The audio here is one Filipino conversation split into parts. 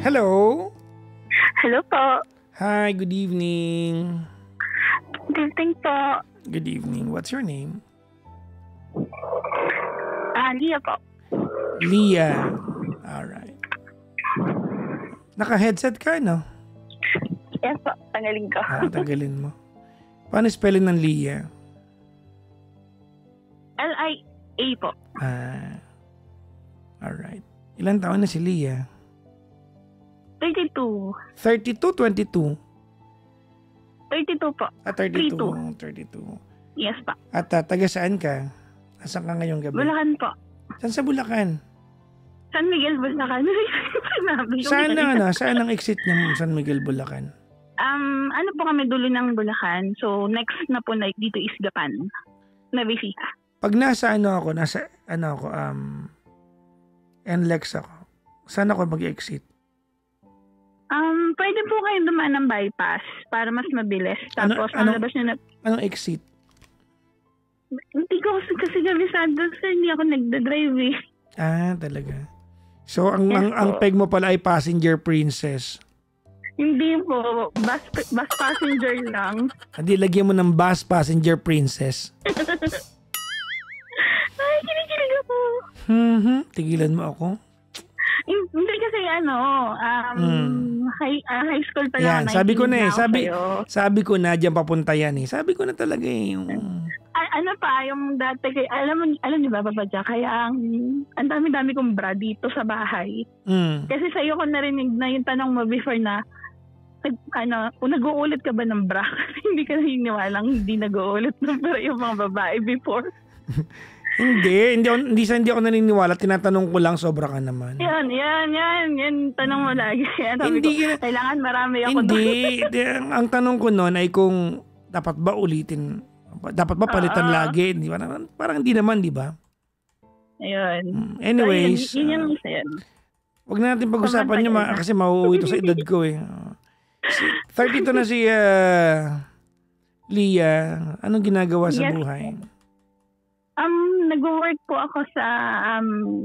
Hello? Hello po. Hi, good evening. Good evening po. Good evening. What's your name? Lia po. Leah. Alright. Naka-headset ka, no? Yes po, tanggalin ko. Tagalin mo. Paano spelling ng Leah? L-I-A po. Alright. Ilan taon na si Leah? 32. 32, 22? 32 po. 32. 32. Yes po. At taga saan ka? Asan ka ngayong gabi? Bulacan po. Saan sa Bulacan? San Miguel, Bulacan. Sinabi ko. Saan ang exit ng San Miguel, Bulacan? Ano po kami, dulo ng Bulacan. So, next na po na dito is Gapan. Nabisita. Pag nasa NLEX ako, saan ako mag-exit? Pwede po kayo dumaan ng bypass para mas mabilis. Tapos, labas nyo na... Anong exit? Hindi ko kasi kabisado. Hindi ako nagdadrive eh. Talaga. So, ang peg mo pala ay passenger princess. Hindi po. Bus passenger lang. Hindi, lagyan mo ng bus passenger princess. Ay, kinikilig ako. Tigilan mo ako. Hindi kasi high school pa lang. Yan, sabi ko na diyan papunta yan eh. Sabi ko na talaga eh. Ano pa, yung dati, alam niyo ba, Papadya, kaya ang dami-dami kong bra dito sa bahay. Kasi sa'yo ko narinig na yung tanong mo before na, kung nag-uulit ka ba ng bra? Hindi ka naniniwalang hindi nag-uulit ng bra yung mga babae before. Hindi ako naniniwala. Tinatanong ko lang, sobra ka naman. Yan, tanong mo lagi. Kailangan marami ako doon. Hindi, ang tanong ko noon ay kung dapat ba ulitin, dapat ba palitan lagi? Di ba? Parang hindi naman, di ba? Ayun. Anyways, so, yun yung isa yan. Huwag na natin pag-usapan nyo kasi mauuwi ito sa edad ko eh. 32 na si Leah. Anong ginagawa sa buhay? Nag-work po ako sa,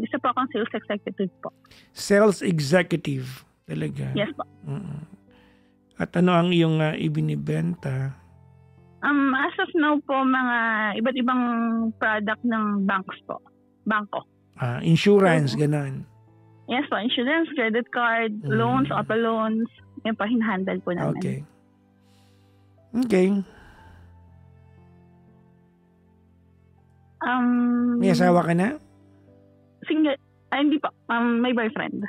isa po akong sales executive po. Sales executive? Talaga? Yes po. At ano ang iyong ibinibenta? As of now po, mga iba't ibang product ng banks po. Bangko. Insurance, ganon? Yes po, insurance, credit card, loans, auto loans. Yan po, hinahandle po namin. Okay. May asawa ka na? Single. Hindi po. May boyfriend.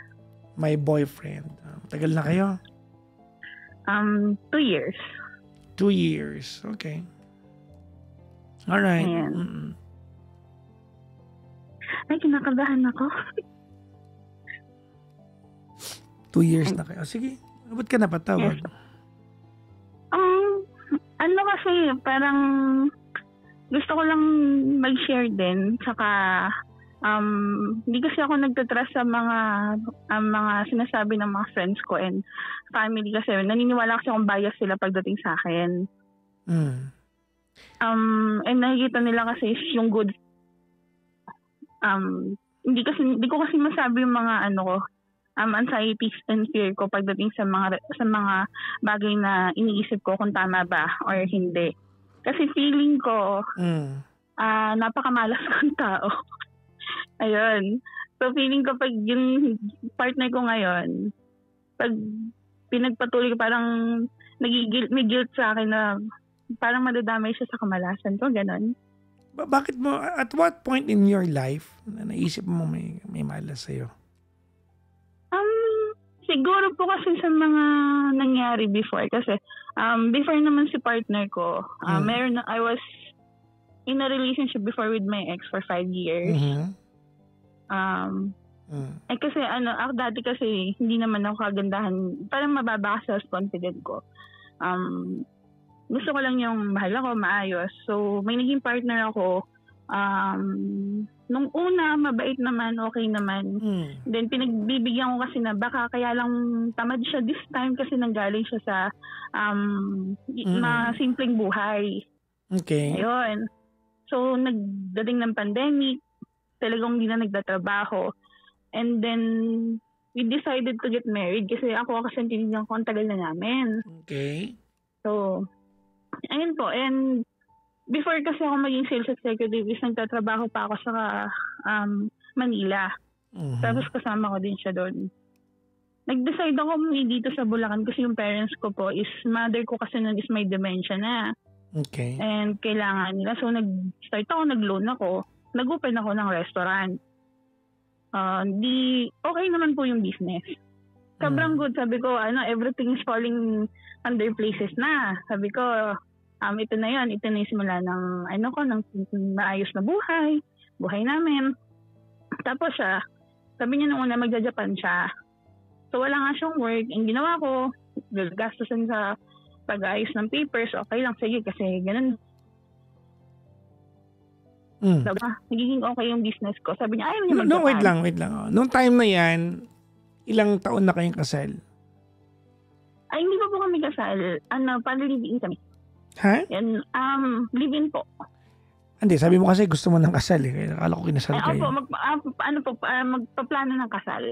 May boyfriend. Tagal na kayo? 2 years. 2 years. Okay. Alright. Ay, kinakabahan ako. 2 years na kayo. Sige. Ba't ka napatawag? Yes. Kasi parang gusto ko lang mag-share din. Saka hindi kasi ako nagtatrust sa mga sinasabi ng mga friends ko and family kasi naniniwala kasi akong bias sila pagdating sa akin. And nakikita nila kasi yung good. Hindi ko kasi masabi yung mga anxieties and fear ko pagdating sa mga bagay na iniisip ko kung tama ba or hindi. Kasi feeling ko napakamalas kong tao. Ayun. So feeling ko pag yung partner ko ngayon, pag pinagpatuloy ko parang may guilt sa akin na parang madadamay siya sa kamalasan ko, ganon. Bakit mo, at what point in your life na naisip mo may malas sa'yo? Siguro po kasi sa mga nangyari before. Kasi before naman si partner ko, I was in a relationship before with my ex for 5 years. Kasi ako dati kasi hindi naman ako kagandahan. Parang mababa ka self-confident ko. Gusto ko lang yung mahal ako, maayos. So may naging partner ako. Nung una, mabait naman, okay naman. Then, pinagbibigyan ko kasi na baka kaya lang tamad siya this time kasi nanggaling siya sa simpleng buhay. Okay. Ayun. So, nagdating ng pandemic, talagang hindi na nagtatrabaho. And then, we decided to get married kasi ako kasi tinignan ko ang tagal na namin. Okay. So, ayun po. And before kasi ako maging sales executive, nagtatrabaho pa ako sa Manila. Tapos kasama ko din siya doon. Nag-decide ako umuwi dito sa Bulacan kasi yung parents ko po is, mother ko kasi nun is may dementia na. Okay. And kailangan nila. So nag-start ako, nag-loan ako. Nag-open ako ng restaurant. Okay naman po yung business. Sobrang good. Sabi ko, everything is falling under places na. Sabi ko, ito na yun. Ito na yung simula ng, ng maayos na buhay namin. Tapos sabi niya nung una magja-Japan siya. So wala nga siyang work. Ang ginawa ko, gastusin sa pag-ayos ng papers. Okay lang, sige, kasi ganun. Sabi, nagiging okay yung business ko. Sabi niya, ayaw niya mag-Japan. No, wait lang. Noong time na yan, ilang taon na kayong kasal? Ay, hindi pa po kami kasal. Para live-in kami. Ha? Yan, live-in po. Hindi, sabi mo kasi gusto mo ng kasal eh. Akala ko kinasal kayo. Magpaplano ng kasal.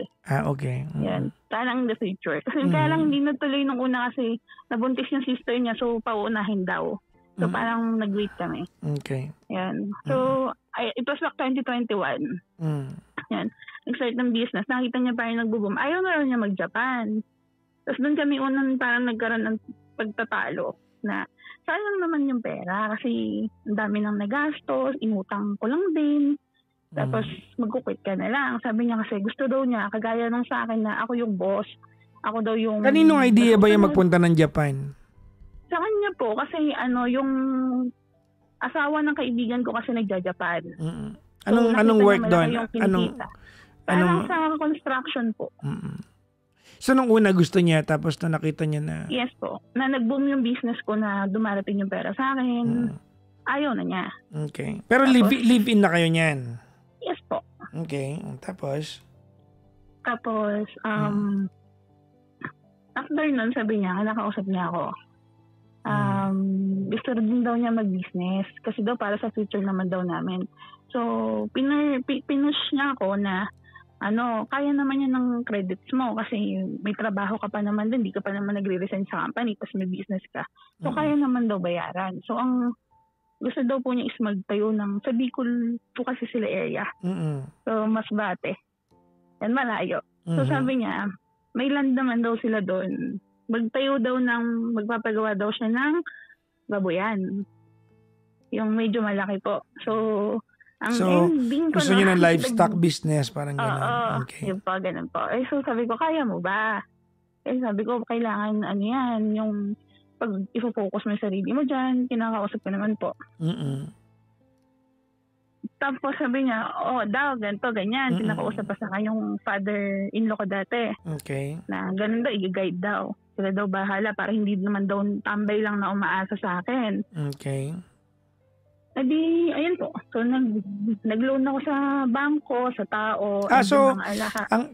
Okay. Yan, parang in the future. Kasi kaya lang hindi natuloy nung una kasi nabuntis yung sister niya, so pauunahin daw. So parang nag-wait kami. Okay. Yan. So, it was like 2021. Yan. Nag-start ng business. Nakita niya parang nag-boom. Ayaw na rin niya mag-Japan. Tapos doon kami unang parang nagkaroon ng pagtatalo na sayang naman yung pera kasi ang dami nang nagastos, inutang ko lang din. Tapos magkukwit ka na lang. Sabi niya kasi gusto daw niya, kagaya nung sa akin na ako yung boss, ako daw yung... Kaninong idea ba yung magpunta ng Japan? Sa kanya po, kasi yung asawa ng kaibigan ko kasi nagja-Japan. Anong work doon? Parang sa construction po. So, nung una gusto niya, tapos na nakita niya na... Yes po. Na nag-boom yung business ko na dumarating yung pera sa akin. Ayaw na niya. Okay. Pero tapos, live-in na kayo niyan? Yes po. Okay. Tapos, after nun, sabi niya, nakausap niya ako. Gusto din daw niya mag-business. Kasi daw para sa future naman daw namin. So, pinush niya ako na kaya naman yan ng credits mo kasi may trabaho ka pa naman din, di ka pa naman nagre-resign sa company, tapos may business ka. So, kaya naman daw bayaran. So, ang gusto daw po niya is magtayo ng, sa Bicol po kasi sila area. So, Masbate. Yan, malayo. So, sabi niya, may land naman daw sila doon. Magpapagawa daw siya ng baboyan. Yung medyo malaki po. So, ending ko gusto niyo ng livestock business, parang gano'n. Okay. Yung po, ganun po. So sabi ko, kaya mo ba? Sabi ko, kailangan, yan, yung pag ifo-focus mo yung sarili mo dyan, kinakausap ko naman po. Tapos sabi niya, daw, ganito, ganyan. Kinakausap pa sa kanyang father-in-law ko dati. Okay. Na ganun daw, i-guide daw. Sila daw bahala para hindi naman daw tambay lang na umaasa sa akin. Okay. Adi, ayun po. So, nag-loan ako sa bangko, sa tao. So,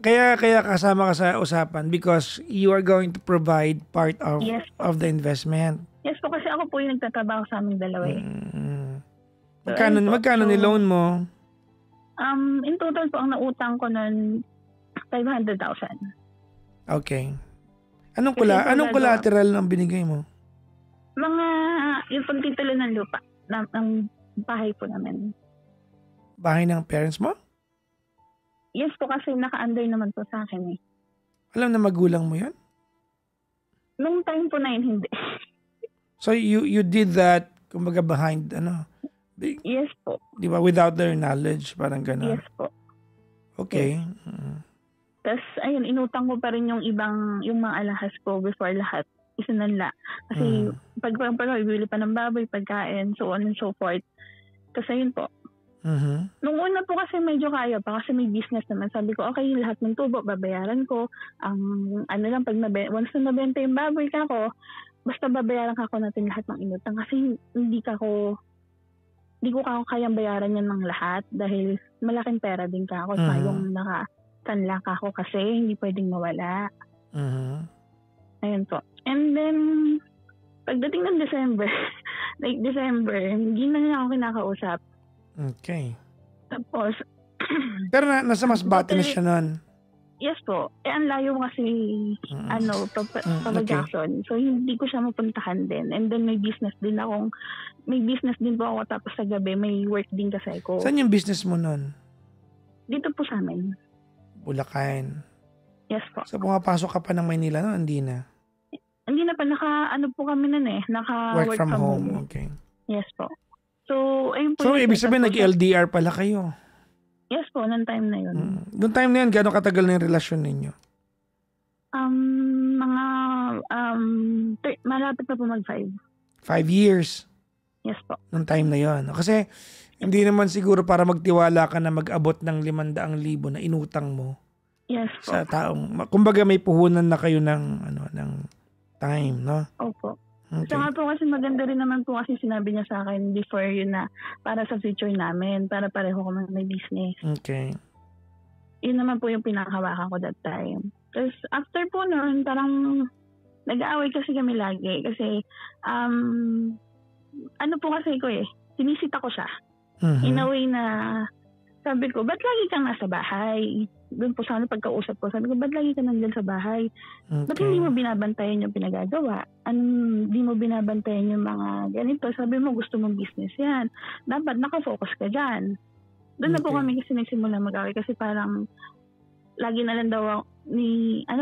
kaya kasama ka sa usapan because you are going to provide part of the investment. Yes po, kasi ako po yung nagtatrabaho sa aming dalawa eh. So, magkano ni-loan mo? In total po, ang nautang ko nun, 500,000. Okay. Anong collateral ang binigay mo? Yung pagtitulo ng lupa. Ng bahay po namin. Bahay ng parents mo? Yes po, kasi naka-under naman po sa akin eh. Alam na magulang mo yan? Nung time po na yun, hindi. So you did that, kumbaga behind, Yes po. Di ba? Without their knowledge, parang gano'n? Yes po. Okay. Yes. Tapos, ayun, inutang ko pa rin yung mga alahas ko before lahat. Isinanla. Kasi pag bibili pa ng baboy, pagkain, so on and so forth. Kasi yun po. Nung una po kasi medyo kaya pa kasi may business naman. Sabi ko, okay, lahat ng tubo, babayaran ko. Once na nabenta yung baboy ka ko, basta babayaran ka ko natin lahat ng inutang. Kasi hindi ko kayang bayaran yan ng lahat dahil malaking pera din ka ako. So yung nakatanla ka ko kasi hindi pwedeng mawala. Ayun po. And then, pagdating ng December, hindi na niya ako kinakausap. Okay. Tapos, pero nasa Masbate na siya nun? Yes po. Ang layo kasi, Papa Okay. Jackson. So, hindi ko siya mapuntahan din. And then, may business din po ako. Tapos sa gabi, may work din kasi ako. Saan yung business mo nun? Dito po sa amin. Bulacan. Yes po. So, pumapasok ka pa ng Maynila, no? Hindi na. Hindi na pa, po kami nun eh. Work from home. Okay. Yes po. So, ayun po. So, yun. ibig sabihin, Tapos, nag-LDR pala kayo. Yes po, nung time na yun. Noong time na yun, gano'ng katagal na yung relasyon ninyo? Mga, malapit na po mag-5. 5 years. Yes po. Noong time na yun. Kasi, hindi naman siguro para magtiwala ka na mag-abot ng 500,000 na inutang mo Yes po. sa taong, kumbaga may puhunan na kayo ng time, no? Opo. Okay. So nga po kasi maganda rin naman po kasi sinabi niya sa akin before yun na para sa future namin, para pareho kami may business. Okay. Yun naman po yung pinakahawakan ko that time. Tapos after po noon, parang nag-aaway kasi kami lagi kasi po kasi ko sinisita ko siya. In a way na sabi ko, ba't lagi kang nasa bahay? Doon po sana pagkausap ko, sabi ko, ba't lagi ka nandyan sa bahay? Okay. Ba't hindi mo binabantayan yung pinagagawa? Hindi mo binabantayan yung mga ganito? Sabi mo, gusto mong business yan. Dapat nakafocus ka dyan. Doon na po kami kasi nagsimula mag-away kasi parang lagi na lang daw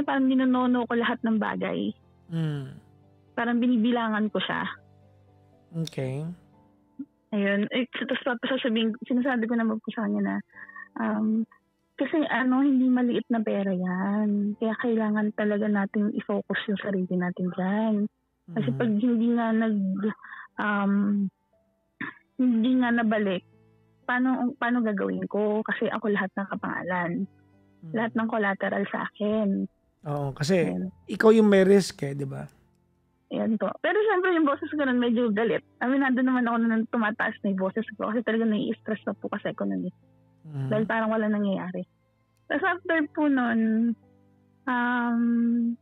parang ninonono ko lahat ng bagay. Parang binibilangan ko siya. Okay. Ayun. Tapos sinasabi ko naman po sa kanya na, kasi hindi maliit na pera yan. Kaya kailangan talaga natin i-focus yung sarili natin dyan. Kasi pag hindi nga nabalik, paano gagawin ko? Kasi ako lahat ng kapangalan. Lahat ng collateral sa akin. Oo, kasi ikaw yung may risk di ba? Yan po. Pero syempre yung boses ko nun medyo galit. Aminado naman ako na tumataas na yung boses ko kasi talaga nai-stress na po kasi ako nun Dahil parang wala nangyayari. Tapos after po nun,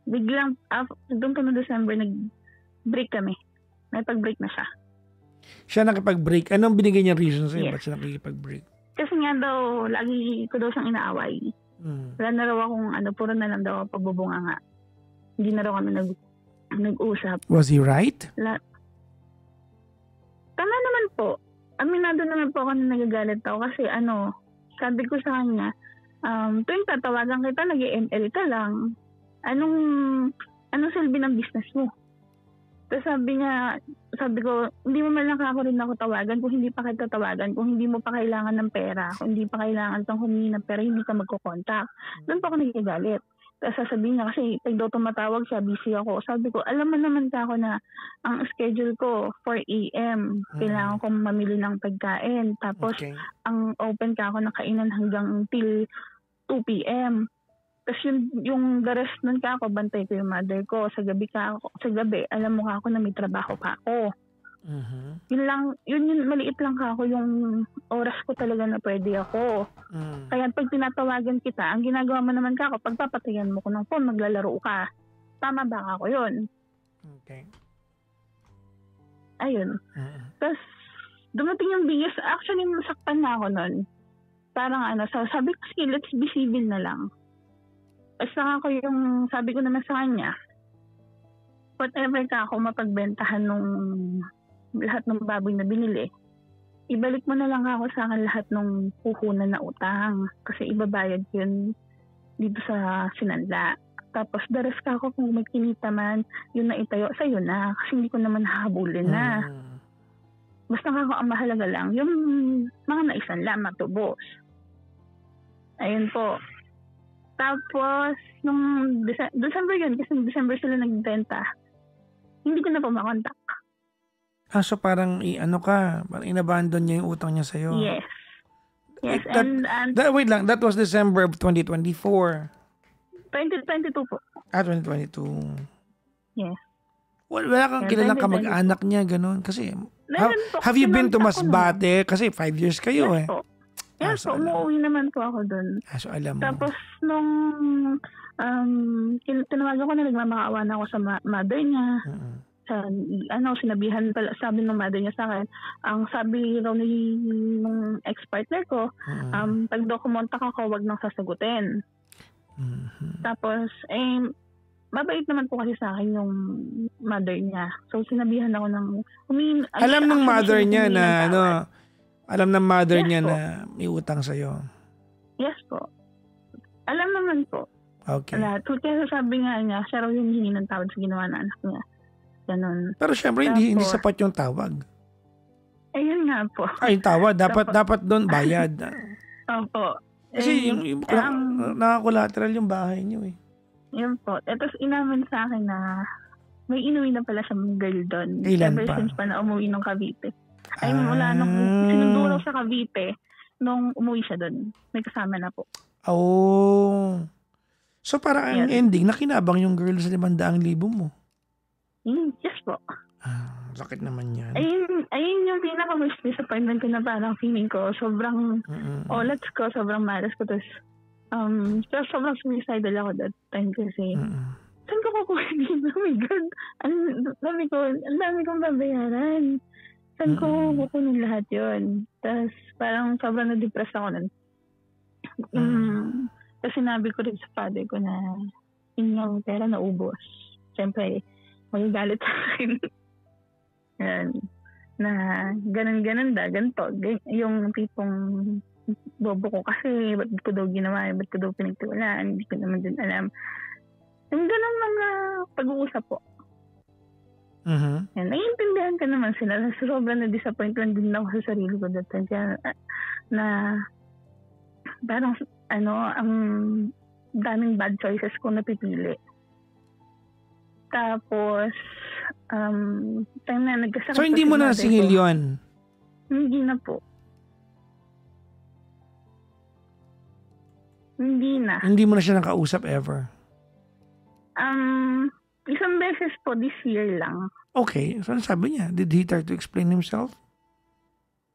biglang, doon po no December, nag-break kami. Nagpag-break na siya. Siya nakipag-break? Anong binigay niya reason sa'yo? Ba't siya nakikipag-break? Kasi nga daw, lagi ko daw siyang inaaway. Wala na raw akong puro na lang daw pagbubunga nga. Hindi na raw kami nag-usap. Was he right? Tama naman po. Aminado naman po ako na nagagalit ako kasi sabi ko sa kanya, tuwing tatawagan kita, nag-ML ka lang. Anong silbi ng business mo? Tapos sabi ko, hindi mo man lang ako rin ako tawagan kung hindi pa kita tawagan, kung hindi mo pa kailangan ng pera, kung hindi pa kailangan kang humingi ng pera, hindi ka magkocontact. Doon pa ako nagagalit. Tapos sasabihin niya kasi pag daw tumatawag siya, busy ako. Sabi ko, alam mo naman ako na ang schedule ko 4 a.m. Kailangan kong mamili ng pagkain. Tapos ang open ka ako ng kainan hanggang till 2 p.m. Tapos yung the rest nun ako, bantay ko yung mother ko. Sa gabi, alam mo ako na may trabaho ka ako. Yun maliit lang ako yung oras ko talaga na pwede ako. Kaya pag tinatawagan kita, ang ginagawa mo naman ako, pagpapatayan mo ko ng phone, maglalaro ka. Tama ba ako yun? Okay. Ayun. Tapos, dumating yung biggest, actually, masaktan na ako nun. Parang sabi ko, sige, let's be civil na lang. Basta ako sabi ko naman sa kanya, whatever ka ako mapagbentahan nung lahat ng baboy na binili, ibalik mo na lang ako sa akin lahat ng puhunan na utang. Kasi ibabayad yun dito sa sinanla. Tapos the rest ka ako kung may kinita man, yun na itayo, sa'yo na. Kasi hindi ko naman hahabulin na. Basta ako ang mahalaga lang, yung mga naisanla, matubos. Ayun po. Tapos, nung December yun, kasi December sila nagbenta, hindi ko na po makontak. So parang parang inabandon niya yung utang niya sa'yo. Yes. Yes, wait lang, that was December of 2024. 2022 po. 2022. Yes. Wala kang kilalang kamag-anak niya, ganun. Kasi, have you been to Masbate? Kasi 5 years kayo Yes po. Yes po, umuwi naman po ako dun. So alam mo. Tapos, nung tinawagan ko na nagmamakaawa na ako sa mother niya. Sinabihan pala, sabi ng mother niya sa akin, ang sabi raw ng ex-partner ko, pag daw kumontak ako, wag nang sasagutin. Tapos, mabait naman po kasi sa akin yung mother niya. So, sinabihan ako ng... Alam ng mother niya na, alam ng mother niya po. na may utang sa'yo. Yes po. Alam naman po. Okay. Lahat. Kaya sabi nga niya, siya raw yung hihingi ng tawad sa ginawa na anak niya. Ganun. Pero syempre, hindi sapat yung tawag. Ayun nga po. Ay, tawad. Dapat doon bayad. Opo. Kasi yung nakakulateral yung bahay niyo eh. Yun po. Tapos inamin sa akin na may inuwi na pala siyang girl doon. Kailan Ever pa? since pa na umuwi ng Cavite. Ay, mula nung sinundo sa Cavite, nung umuwi siya doon. May kasama na po. Oh. So parang ang ending, nakinabang yung girl sa 500,000 mo. Yes po. Sakit naman yan. Ayun yung pinaka-most disappointment ko na parang feeling ko. Sobrang olats ko, sobrang malas ko. Tapos, sobrang suicidal ako that time kasi saan ko kukuha dito? Oh my God. Ang dami kong babayaran. Saan ko kukunin lahat yun? Tapos, parang sobrang na-depress ako nun. Tapos sinabi ko rin sa father ko na yung pera naubos. Siyempre, magagalit sa akin. Yan. Na ganun-ganun ganito. Yung tipong bobo ko kasi, ba't ko daw ginawa, ba't ko daw pinagtiwalaan, hindi ko naman din alam. Yung ganun mga pag-uusap po. Yan. Naiintindihan ka naman sila. Sobrang na-disappoint lang din ako sa sarili ko that time. Kaya, na parang, ang daming bad choices ko napipili. Tapos, time na nagkasakit. So, hindi mo na nasingil yun? Hindi na po. Hindi na. Hindi mo na siya nakausap ever? Isang beses po this year lang. Okay. So, ano sabi niya? Did he try to explain himself?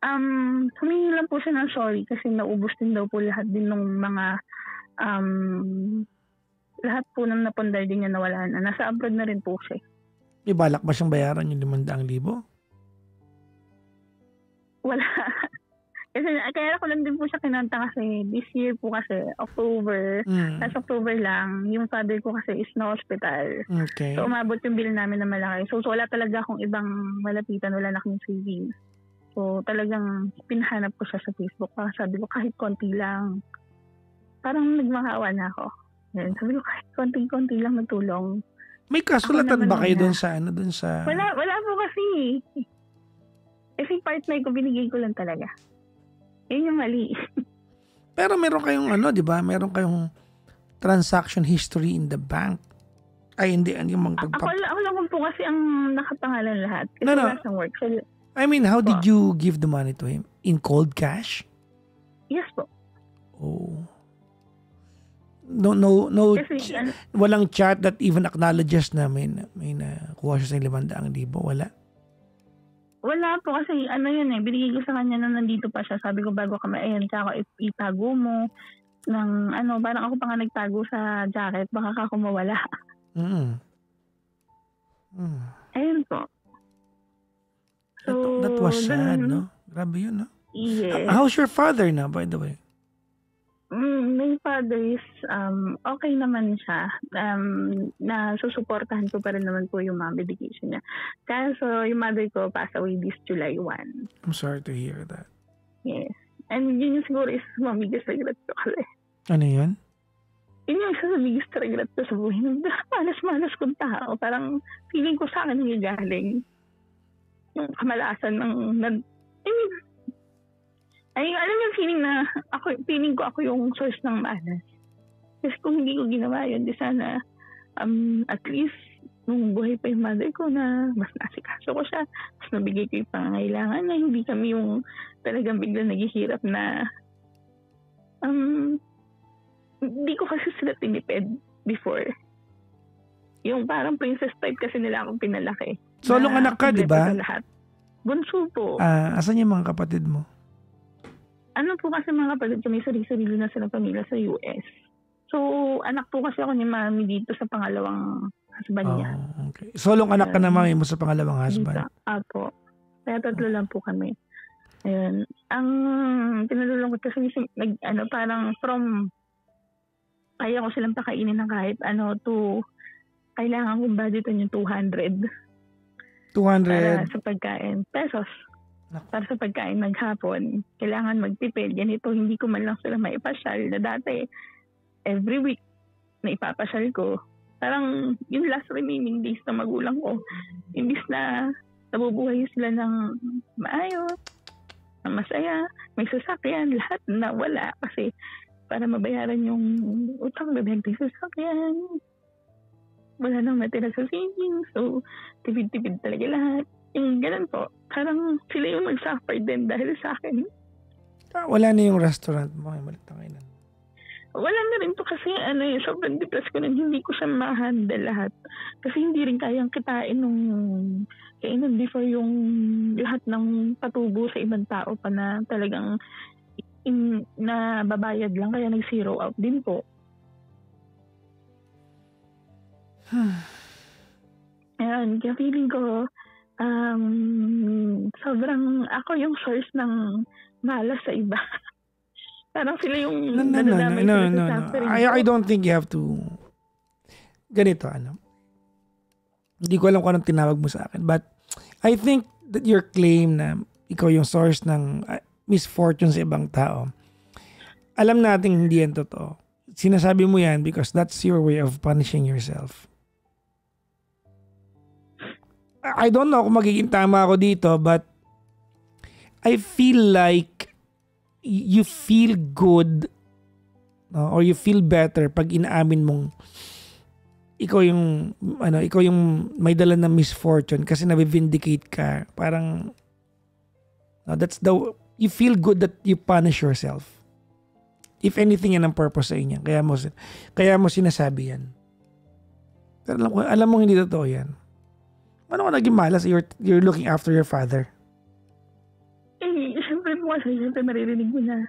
Humingi lang po siya ng sorry kasi naubos din daw po lahat din ng mga lahat po ng napundar din niya nawala na. Nasa abroad na rin po siya. May balak ba siyang bayaran yung 500,000? Wala. Kasi kaya ako lang din po siya kinanta kasi this year po kasi October. Last October lang. Yung father ko kasi is na hospital. Okay. So umabot yung bill namin na malaki. So wala talaga akong ibang malapitan. Wala na akong savings. So talagang pinahanap ko siya sa Facebook. Sabi ko kahit konti lang. Parang nagmakaawa na ako. Yan. Sabi ko kahit konti-konti lang natulong. May kasulatan ba kayo doon sa Wala po kasi. Kasi partner ko binigay ko lang talaga. Yun yung mali. Pero meron kayong di ba? Meron kayong transaction history in the bank. Ay, hindi. Yung mga ako lang po kasi ang nakapangalan lahat. Kasi wala siyang work. So, I mean, how did you give the money to him? In cold cash? Yes po. Oh. No, kasi, walang chat that even acknowledges na may nakuha siya sa 500,000. Wala? Wala po kasi binigay ko sa kanya na nandito pa siya. Sabi ko bago kami, tsaka itago mo ng parang ako pa nga nagtago sa jacket, baka ako mawala. Ayun po. So, that was sad, no? Grabe yun, no? Yes. How's your father now, by the way? My father is okay naman siya. Nasusuportahan ko pa rin naman po yung mga medication niya. Kaso yung mother ko passed away this July 1. I'm sorry to hear that. Yes. And yun yung siguro is mamigas regret ko kasi. Ano yun? Yun yung isa sa biggest regret ko sa buhay. Malas-malas kong tao. Parang feeling ko sa akin nangyagaling. Yung kamalasan ng alam yung feeling na feeling ko ako yung source ng malas. Kasi kung hindi ko ginawa yun, di sana at least nung buhay pa yung mother ko na mas nasikaso ko siya, mas nabigay ko yung pangangailangan na hindi kami yung talagang bigla naghihirap na hindi ko kasi sila tinipid before. Yung parang princess type kasi nila akong pinalaki. Solong anak ka, di ba? Bunso po. Asan yung mga kapatid mo? Po kasi mga kapatid ko, may sarili-sarili na silang pamilya sa US. So, anak po kasi ako ni mami dito sa pangalawang husband niya. Okay. Solong anak ka na mami mo sa pangalawang husband? Dito. Apo. Kaya tatlo lang po kami. Ayun. Ang pinalulungkot kasi parang from kaya ko silang pakainin ng kahit ano to kailangan kong budgetan yung 200. 200 para sa pagkain. Pesos. Para sa pagkain maghapon. Kailangan magtipid. Ganito, hindi ko man lang sila maipasyal na dati every week na ipapasyal ko. Parang yung last remaining days na magulang ko, imbis na nabubuhay sila ng maayos, na masaya, may sasakyan, lahat na wala kasi para mabayaran yung utang, bebenta yung sasakyan. Wala nang matira sa savings. So, tipid-tipid talaga lahat. Yung ganun po, parang sila yung mag-suffer din dahil sa akin. Wala na yung restaurant mo. Malitangay na. Wala na rin po kasi sobrang depressed ko na hindi ko siya ma-handle lahat. Kasi hindi rin kayang kitain nung kainan before yung lahat ng patubo sa ibang tao pa na talagang na babayad lang kaya nag-zero out din po. Ayan, kaya feeling ko sobrang ako yung source ng malas sa iba. Parang sila yung nadadamay sila sa suffering. I don't think you have to ganito, hindi ko alam kung anong tinawag mo sa akin, but I think that your claim na ikaw yung source ng misfortune sa ibang tao, alam natin hindi yan totoo. Sinasabi mo yan because that's your way of punishing yourself. I don't know kung magiging tama ako dito, but I feel like you feel good, no? Or you feel better pag inaamin mong ikaw yung may dala ng misfortune kasi nabivindicate ka. Parang you feel good that you punish yourself. If anything, yan ang purpose sa inyo. Kaya mo sinasabi yan. Pero alam mo hindi totoo yan. Ano ka naging malas? You're looking after your father. Siyempre po kasi, maririnig mo na.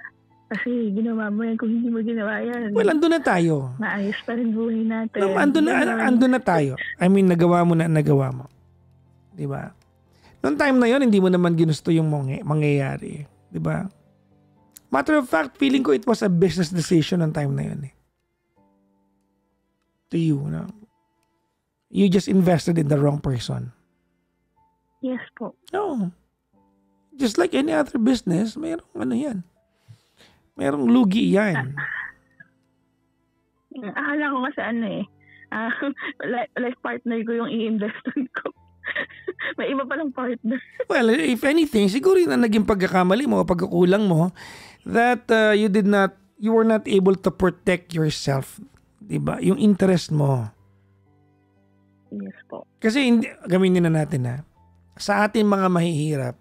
Kasi ginawa mo yan, kung hindi mo ginawa yan. Well, andun na tayo. Maayos pa rin buhay natin. No, andun na tayo. I mean, nagawa mo. Diba? Noong time na yon hindi mo naman ginusto yung mangyayari. Diba? Matter of fact, feeling ko it was a business decision noong time na yun. To you, no? You just invested in the wrong person. Yes po. No. Just like any other business, mayroong yan. Mayroong lugi yan. Akala ko kasi life partner ko yung i-investan ko. May iba palang partner. Well, if anything, siguro yun ang naging pagkakamali mo, pagkakulang mo, that you were not able to protect yourself. Diba? Yung interest mo. Yes po. Kasi gamitin na natin sa ating mga mahihirap,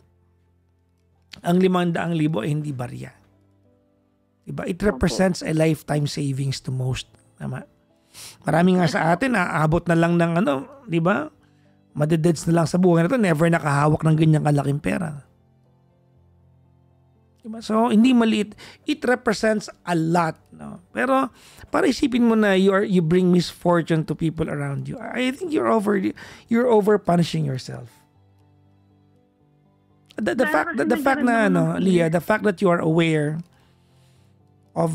ang 500,000 ay hindi barya. Diba? It represents a lifetime savings to most. Tama? Marami nga sa atin, aabot na lang ng diba? Madededs na lang sa buhay na ito, never nakahawak ng ganyang kalaking pera. Diba? So, hindi maliit. It represents a lot. No? Pero, para isipin mo na you bring misfortune to people around you, I think you're over punishing yourself. The fact na Leah, the fact that you are aware of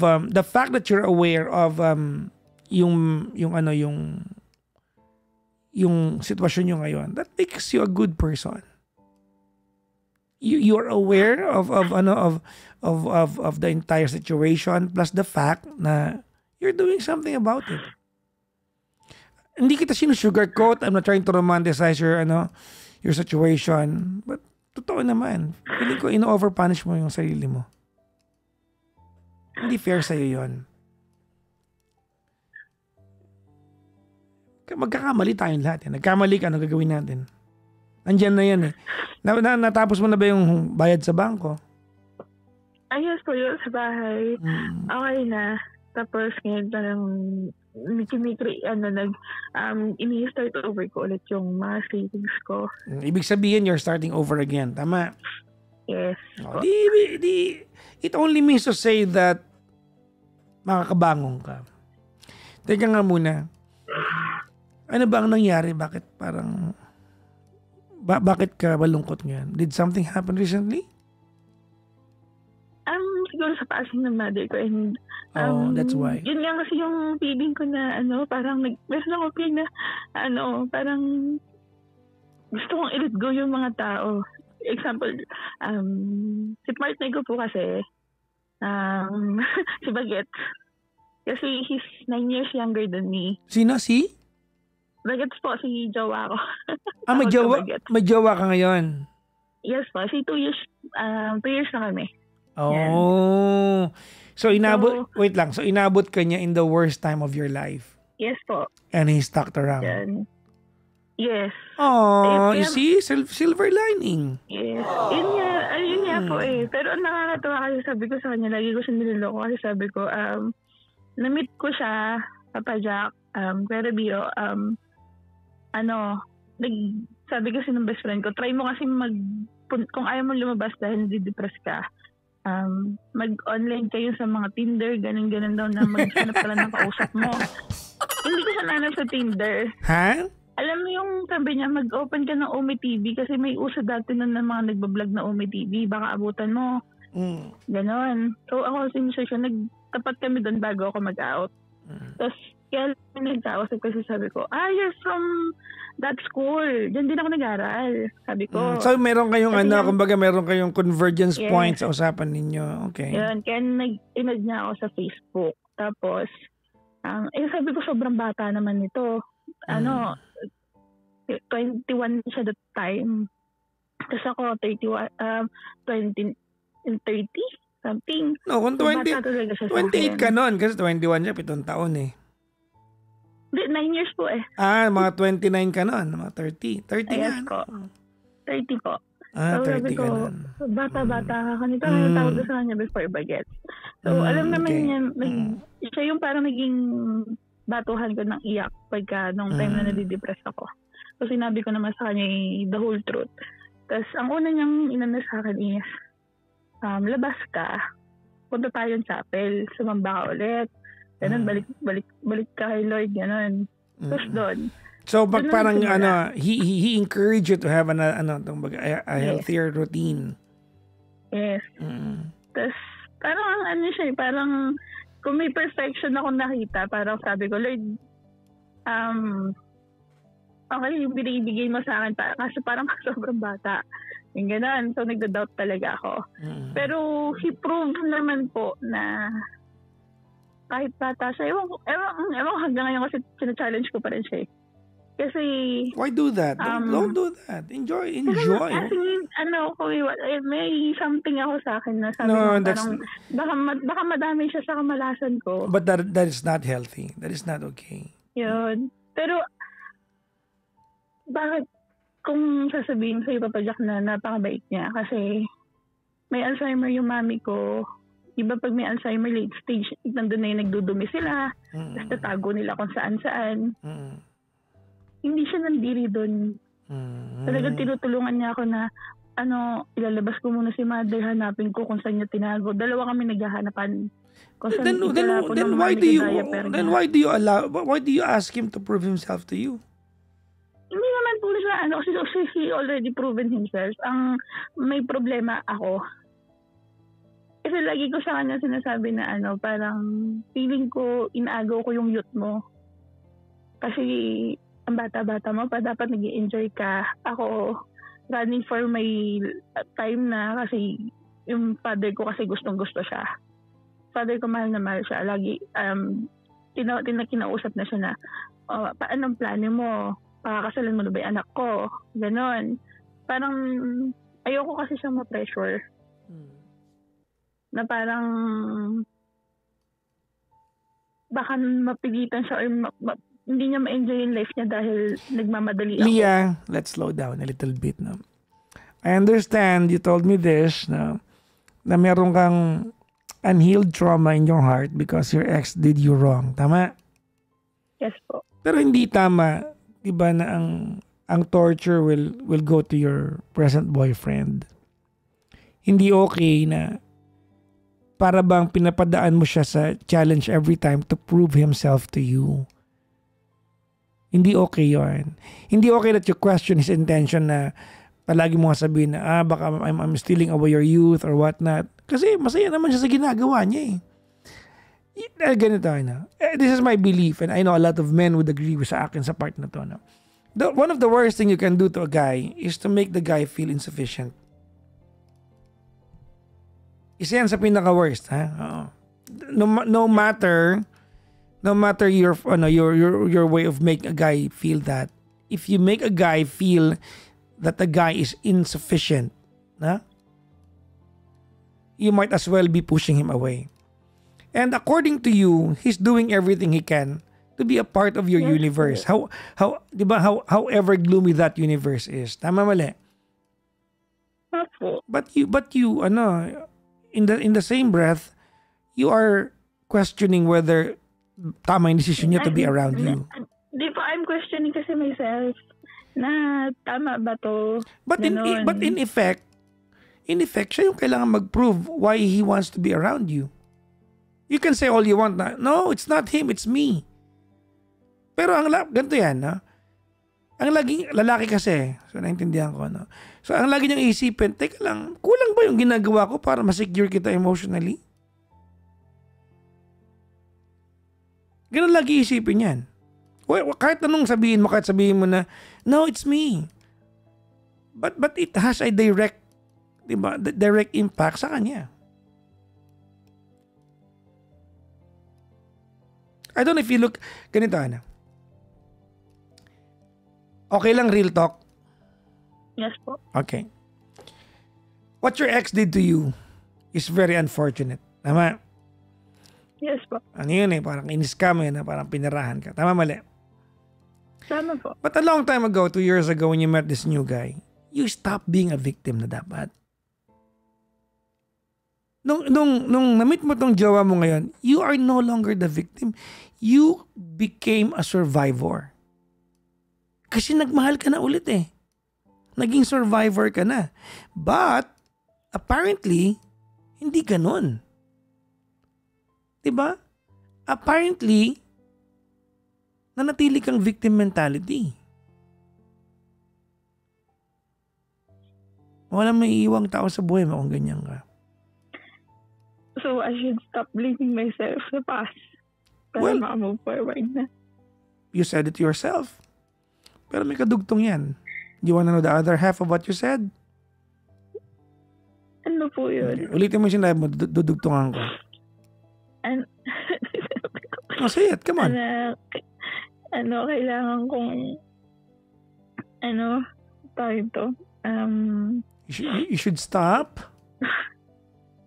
yung sitwasyon nyo ngayon, that makes you a good person. You are aware of the entire situation, plus the fact na you're doing something about it. Hindi kita sinusugarcoat. I'm not trying to romanticize your situation, but totoo naman. Feeling ko ino-overpunish mo yung sarili mo. Hindi fair sa'yo yun. Magkakamali tayong lahat. Nagkamali ka, ano gagawin natin? Andyan na yan . Natapos mo na ba yung bayad sa bangko? Ayos po yun sa bahay. Okay na. Tapos ngayon parang ini-start over ko ulit yung mga savings ko. Ibig sabihin, you're starting over again. Tama? Yes. It only means to say that makakabangon ka. Teka nga muna. Ano ba ang nangyari? Bakit parang bakit ka malungkot ngayon? Did something happen recently? Siguro sa passing ng mother ko and Oh, that's why. Yun nga kasi yung feeling ko na parang meron ako feeling na parang gusto kong i-let go yung mga tao. Example, si partner ko po kasi, si Bagets. Kasi he's 9 years younger than me. Sino? Si? Bagets po, si jowa ko. May jowa ka ngayon? Yes po, si 2 years na kami. Oh. Yan. So wait lang. So inabot ka niya in the worst time of your life? Yes po. And he stuck around? Yan. Yes. Oh, you see? Silver lining. Yes. Yun nga po eh. Pero ang nakakatawa kasi sabi ko sa kanya, lagi ko siya niloloko kasi sabi ko, na-meet ko siya, Papa Jack, pero Bio, sabi kasi ng best friend ko, try mo kasi kung ayaw mo lumabas dahil nadidepress ka, mag-online kayo sa mga Tinder, ganun-ganun daw na maghanap ka lang ng kausap mo. Hindi ko siya nanap sa Tinder. Ha? Alam mo yung sabi niya, mag-open ka ng Umi TV kasi may uso dati nun ng mga nagbablog na Umi TV, baka abutan mo. Ganon. So ako siya, nagtapat kami doon bago ako mag-out. Tapos kaya nagkausap kasi sabi ko, you're from that school. Diyan din ako nag-aral. Sabi ko. So meron kayong kumbaga meron kayong convergence points sa usapan ninyo. Okay. Yun. Kaya inad niya ako sa Facebook. Tapos, sabi ko sobrang bata naman nito. 21 siya that time. Tapos ako 31, 20 and 30 something. No, kung 28 ka nun kasi 21 siya, 7 taon eh. 9 years po eh. Mga 29 ka nun, mga 30. 30 yes nga. Po. 30 po. So, 30 ko, ka nun. Bata-bata ka. Kanito tawag ko sa kanya before Bagets. So, alam naman niya, siya yung parang naging batuhan ko ng iyak pagka nung time na nadidepress ako. So, sinabi ko naman sa kanya the whole truth. Tapos, ang una niyang inano sa akin is, labas ka, punta tayo ng chapel, sumamba ka ulit, ganun, balik ka kay Lord, ganun. Tapos doon. So, parang he encouraged you to have a healthier routine. Yes. Tapos, parang siya, parang kung may perfection ako nakita, parang sabi ko, Lord, okay, yung binibigay mo sa akin, kasi parang sobrang bata. Yung gano'n. So, nagda-doubt talaga ako. Pero, he proved naman po na kahit bata siya, ewan hanggang ngayon kasi sina-challenge ko pa rin siya. Kasi... Why do that? Don't do that. Enjoy. Kasi, may something ako sa akin na sabi ko, parang, baka madami siya sa kamalasan ko. But that is not healthy. That is not okay. Yun. Pero, bakit kung sasabihin sa'yo, Papa Jack, na napakabait niya? Kasi may Alzheimer yung mami ko. Iba pag may Alzheimer late stage, nandun na yung nagdudumi sila. Tapos tatago nila kung saan-saan. Hindi siya nandiri doon. Talagang tinutulungan niya ako na ilalabas ko muna si mother, hanapin ko kung saan niya tinago. Dalawa kami naghahanapan. Then why do you ask him to prove himself to you? Hindi naman po siya, kasi he already proven himself. Ang may problema ako. Kasi lagi ko sa kanya sinasabi na parang feeling ko, inaagaw ko yung youth mo. Kasi ang bata-bata mo pa, dapat nag-i-enjoy ka. Ako, running for my time na kasi yung father ko kasi gustong-gusto siya. Father ko mahal na mahal siya. Lagi, kinausap na siya na, paanong plano mo? Pakakasalan mo na ba yung anak ko? Ganon. Parang, ayoko kasi siyang ma-pressure. Na parang, baka mapilitan siya or hindi niya ma-enjoy yung life niya dahil nagmamadali ako. Leah, let's slow down a little bit. No? I understand you told me this, no? Na meron kang unhealed trauma in your heart because your ex did you wrong. Tama? Yes po. Pero hindi tama, diba, na ang torture will go to your present boyfriend. Hindi okay na para bang pinapadaan mo siya sa challenge every time to prove himself to you. Hindi okay yun. Hindi okay that you question his intention na palagi mo sabihin na baka I'm stealing away your youth or whatnot. Kasi masaya naman siya sa ginagawa niya eh. Ganito, ano. This is my belief and I know a lot of men would agree with sa akin sa part na to. No? One of the worst thing you can do to a guy is to make the guy feel insufficient. Isa yan sa pinaka-worst, ha? Oo. No matter your way of making a guy feel that, if you make a guy feel that the guy is insufficient, na, you might as well be pushing him away. And according to you, he's doing everything he can to be a part of your universe. However gloomy that universe is. Tama, mali? But you in the same breath, you are questioning whether tama yung decision niya to be around you. Di po, I'm questioning kasi myself na tama ba to? But in effect, siya yung kailangan mag-prove why he wants to be around you. You can say all you want na, no, it's not him, it's me. Pero ganito yan, no? Ang laging, lalaki kasi, so naintindihan ko, no? So ang lagi niyang isipin, teka lang, kulang ba yung ginagawa ko para ma-secure kita emotionally? Ganun lagi isipin yan. Kahit anong sabihin mo, na, no, it's me. But it has a direct, diba, direct impact sa kanya. I don't know if you look, ganito, Ana. Okay lang, real talk? Yes po. Okay. What your ex did to you is very unfortunate. Tama? Yes po. Ano yun parang in-scam na parang pinirahan ka. Tama, mali? Tama po. But a long time ago, 2 years ago when you met this new guy, you stopped being a victim na dapat. Nung na-meet mo tong jowa mo ngayon, you are no longer the victim. You became a survivor. Kasi nagmahal ka na ulit Naging survivor ka na. But, apparently, hindi ganun. Diba? Apparently, nanatili kang victim mentality. Walang may iiwang tao sa buhay mo kung ganyan ka. So, I should stop blaming myself sa past para move forward na. You said it yourself. Pero may kadugtong yan. You wanna know the other half of what you said? Ano po yun? Okay. Ulitin mo yung sinabi mo, dudugtungan ko. Say it, come on. Kailangan kong, tawag ito? You should stop.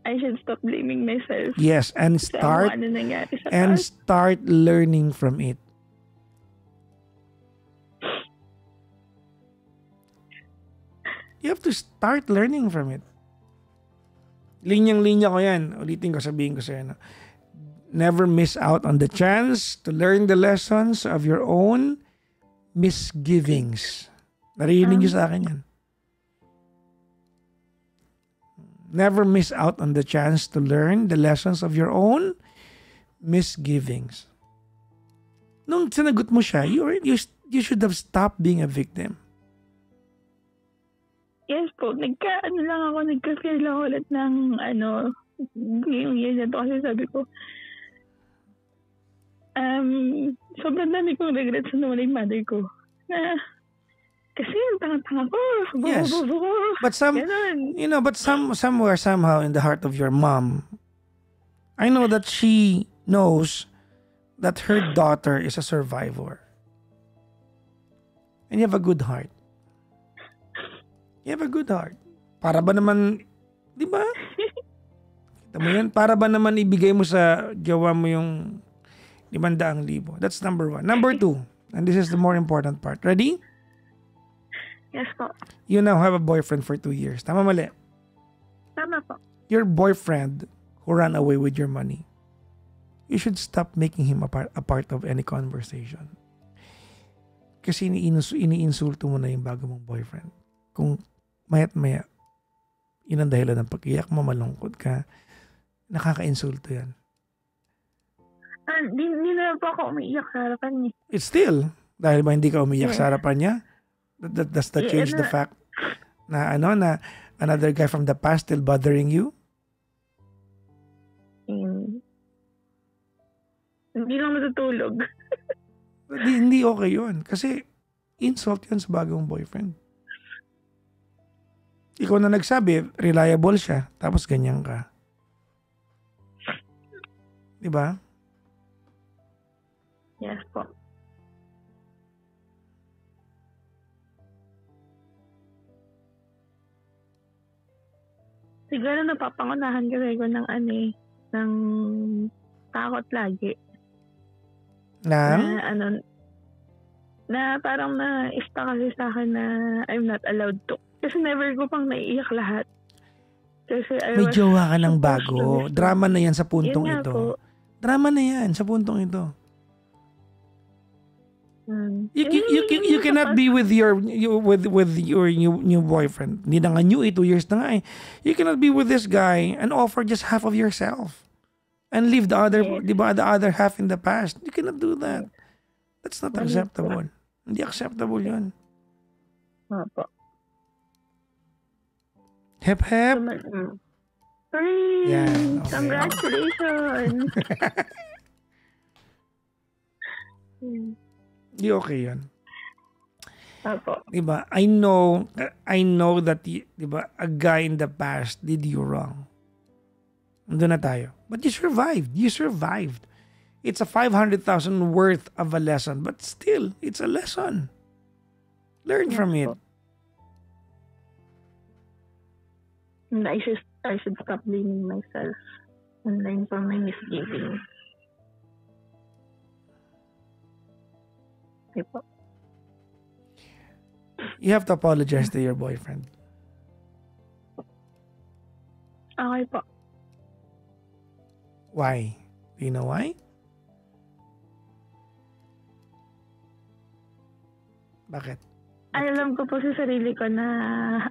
I should stop blaming myself. Yes, and start learning from it. You have to start learning from it. Linyang-linya ko yan. Ulitin ko, sabihin ko sa'yo. Never miss out on the chance to learn the lessons of your own misgivings. Narinig niyo sa akin yan. Never miss out on the chance to learn the lessons of your own misgivings. Nung sinagot mo siya, you should have stopped being a victim. Yes po, nagka-feel lang ulit ng yung year na to kasi sabi ko, sobrang dami kong regrets sa nawala yung mother ko. Kasi ang tanga-tanga ko. Yes. But somewhere, somehow in the heart of your mom, I know that she knows that her daughter is a survivor. And you have a good heart. You have a good heart. Para ba naman, di ba? Kita mo yun? Para ba naman ibigay mo sa jowa mo yung 500,000? That's number 1. Number 2, and this is the more important part. Ready? Yes po. You now have a boyfriend for 2 years. Tama, mali? Tama po. Your boyfriend who ran away with your money, you should stop making him a part of any conversation. Kasi iniinsulto mo na yung bago mong boyfriend. Kung maya't maya, yun ang dahilan ng pag-iyak mo, malungkot ka, nakaka-insulto yan. Hindi na po ako umiiyak sa harapan niya. It's still, dahil ba hindi ka umiiyak sa harapan niya? Does that change the fact na another guy from the past still bothering you? Hindi lang natutulog. Hindi okay yun. Kasi insult yun sa bagong boyfriend. Ikaw na nagsabi, reliable siya, tapos ganyan ka. Diba? Yes po. Siguro napapangunahan kasi ko ng ng takot lagi. Na parang na-ista kasi sa akin na I'm not allowed to. Kasi never ko pang naiiyak lahat. Kasi may jowa ka ng bago. Drama na yan sa puntong ito. Po. Drama na yan sa puntong ito. You cannot be with your new boyfriend. Hindi na nga new 2 years na nga eh. You cannot be with this guy and offer just half of yourself and leave the other, the other half in the past. You cannot do that. That's not acceptable. Hindi acceptable 'yun. Opo. Hep hep. Yeah, okay. Congratulations. Di okay yun. Opo. Diba? I know that, diba, a guy in the past did you wrong. Nandun na tayo. But you survived. It's a 500,000 worth of a lesson. But still, it's a lesson. Learn from it. And I should stop blaming myself and learn from my misgivings. Okay po. You have to apologize to your boyfriend. Okay po. Why? Do you know why? Bakit? Alam ko po sa sarili ko na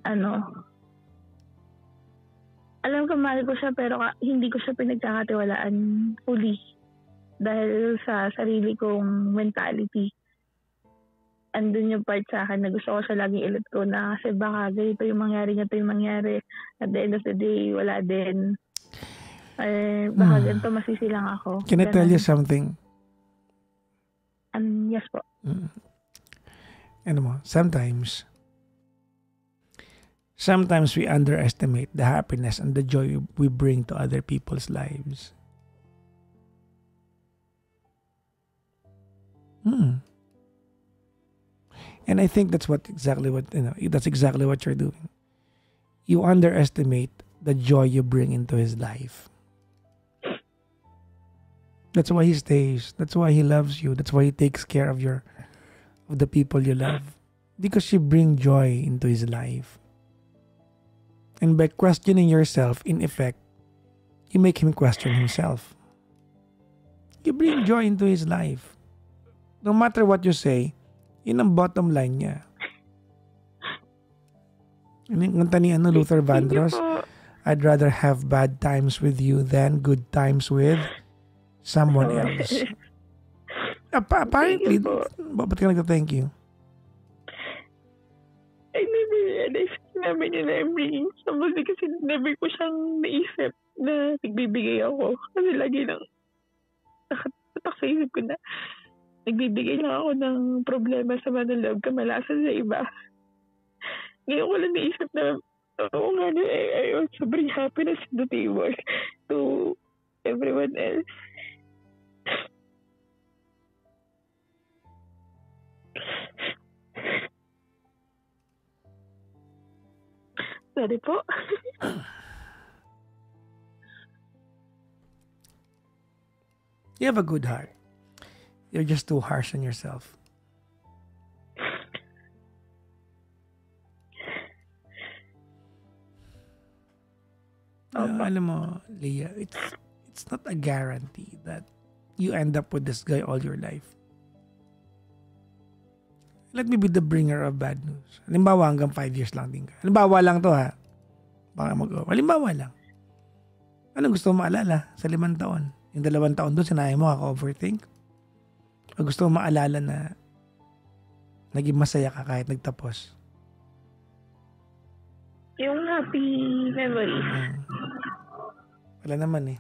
alam ko mahal ko siya pero hindi ko siya pinagkakatiwalaan fully dahil sa sarili kong mentality. Andun yung part sa akin na gusto ko siya laging i-let go na kasi baka ganito yung mangyari. At the end of the day, wala din. Baka ganito masisilang ako. Can I tell you something? Yes po. Sometimes we underestimate the happiness and the joy we bring to other people's lives. And I think that's exactly what you're doing. You underestimate the joy you bring into his life. That's why he stays. That's why he loves you. That's why he takes care of the people you love. Because you bring joy into his life. And by questioning yourself, in effect, you make him question himself. You bring joy into his life. No matter what you say, yun ang bottom line niya. Yung kanta ni Luther Vandross, I'd rather have bad times with you than good times with someone else. Apparently, ba't ka nagta-thank you? I never realized namin yun na I'm bringing somebody kasi never ko siyang naisip na nagbibigay ako. Kasi lagi lang nakatak sa isip ko na nagbibigay lang ako ng problema sa manalog kamalasan sa iba. Ngayon ko lang naisip na oo nga na I also bring happiness to the table to everyone else. Sorry po. You have a good heart. You're just too harsh on yourself. Alam mo, Leah, it's not a guarantee that you end up with this guy all your life. Let me be the bringer of bad news. Halimbawa, hanggang 5 years lang din ka. Halimbawa lang to ha. Baka halimbawa lang. Anong gusto mo maalala sa 5 taon? Yung 2 taon doon, sinabi mo overthink? O gusto mo maalala na naging masaya ka kahit nagtapos? Yung happy memories. Wala naman eh.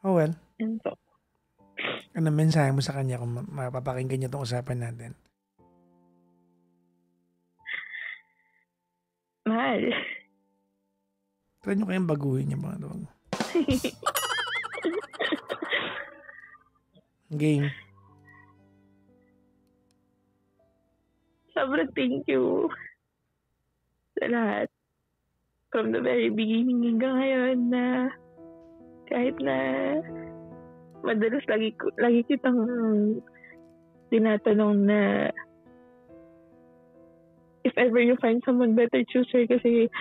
Oh well. Yan po. Ano mensahe mo sa kanya kung mapapakinggan niya itong usapan natin? Mahal. Try nyo kayang baguhin yung mga tawag. Game. Sobrang thank you sa lahat. From the very beginning hanggang ngayon na kahit na madalas lagi kitang tinatanong na if ever you find someone better, choose her kasi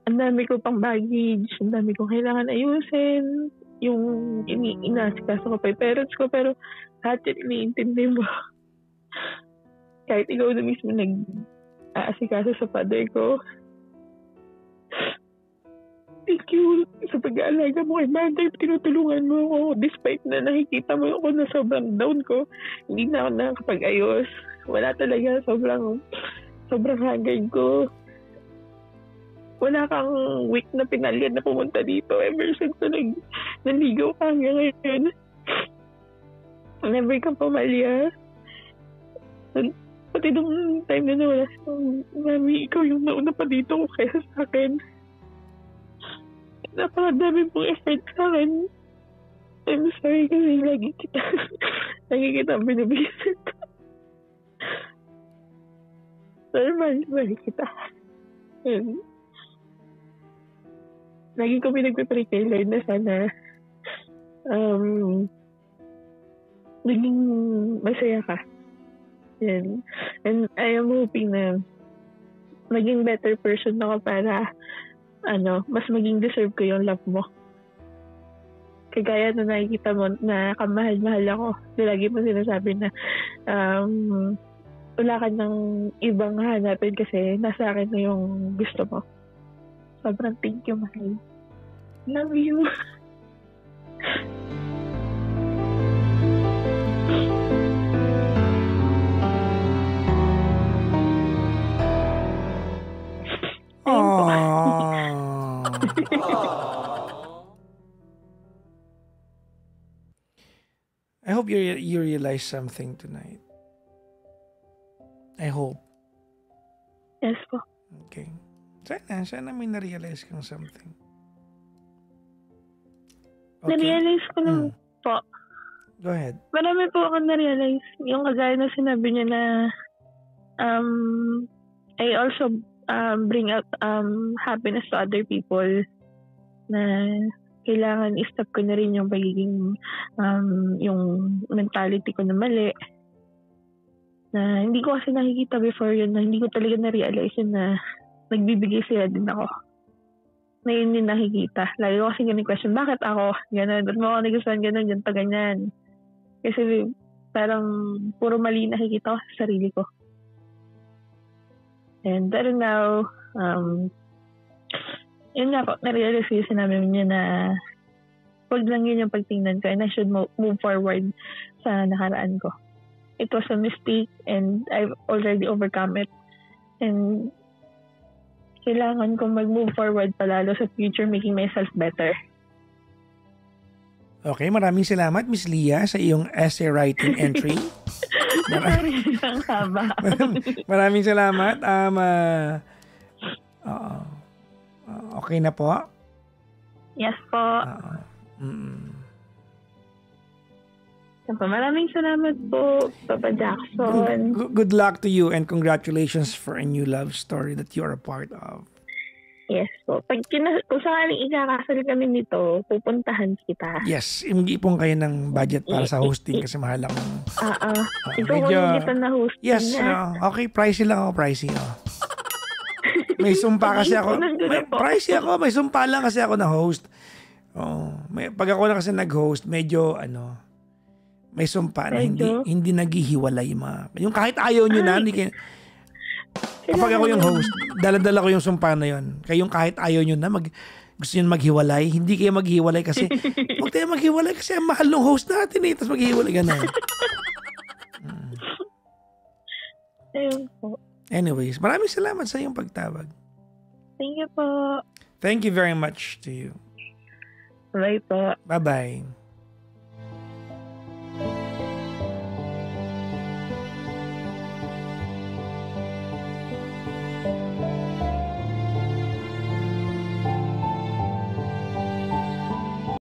ang dami ko pang baggage, ang dami kong kailangan ayusin, yung inaasikaso ko pa yung parents ko, pero lahat yun iniintindi mo. Kahit ikaw na mismo nag-aasikaso sa father ko. Thank you sa pag-aalaga mo kay mother. Tinutulungan mo ako despite na nakikita mo ako na sobrang down ko. Hindi na ako nakakapag-ayos. Wala talaga. Sobrang haggard ko. Wala kang week na pinalyan na pumunta dito ever since na naligaw ka hanggang ngayon. Never kang pumalya. Pati nung time na nawala sa mami, ikaw yung nauna pa dito kaya sa akin. Napakadami pong effort sa akin. I'm sorry kasi lagi kita binibisit. Pero mahal kita. And lagi ko pinagpipray kay Lord na sana naging masaya ka. Yan. And I am hoping na maging better person ako para mas maging deserve ko yung love mo. Kagaya na nakikita mo na kamahal-mahal ako. Lagi mo sinasabi na wala ka ng ibang hanapin kasi nasa akin na yung gusto mo. Sobrang thank you, mahal. Love you. I hope you realize something tonight. I hope. Yes po. Okay. Sana may na-realize kang something. Okay. Na-realize ko lang po. Go ahead. Marami po akong na-realize. Yung kagaya na sinabi niya na I also bring out happiness to other people na kailangan i-stop ko na rin yung pagiging yung mentality ko na mali. Na hindi ko kasi nakikita before yun na hindi ko talaga na-realize yun na nagbibigay sila din ako. Na yun yung nakikita. Lagi ko kasi ganun question, bakit ako? Ganun. Ba't mo ako nagustuhan ganun, ganito, ganyan. Kasi parang puro mali nakikita ko sa sarili ko. And pero now, yun nga po, na-realize ko yung sinabi niya na wag lang yun yung pagtingnan ko and I should move forward sa nakaraan ko. It was a mistake and I've already overcome it. And kailangan ko mag-move forward palalo sa future, making myself better. Okay, maraming salamat, Miss Leah, sa iyong essay writing entry. Maraming salamat. Okay na po? Yes po. Maraming salamat po, Papa Jackson. Good luck to you and congratulations for a new love story that you are a part of. Yes po. Kung sakaling ikakasal kami nito, pupuntahan kita. Yes, mag-iipon kayo ng budget para sa hosting kasi mahal ako. Itukulong kita na hosting. Yes, okay, pricey lang ako, pricey. May sumpa kasi ako. Pricey ako, may sumpa lang kasi ako na host. Pag ako na kasi nag-host, medyo may sumpa na hindi naghihiwalay yung kahit ayaw nyo na, hindi kayo. Kapag ako yung host, dala-dala ko yung sumpa na yun. Kayong kahit ayaw nyo na, gusto nyo maghiwalay, hindi kayo maghiwalay kasi, huwag tayo maghiwalay kasi ang mahal ng host natin tapos maghiwalay ka na. Anyways, maraming salamat sa iyong pagtawag. Thank you po. Thank you very much to you. Bye po. Bye-bye.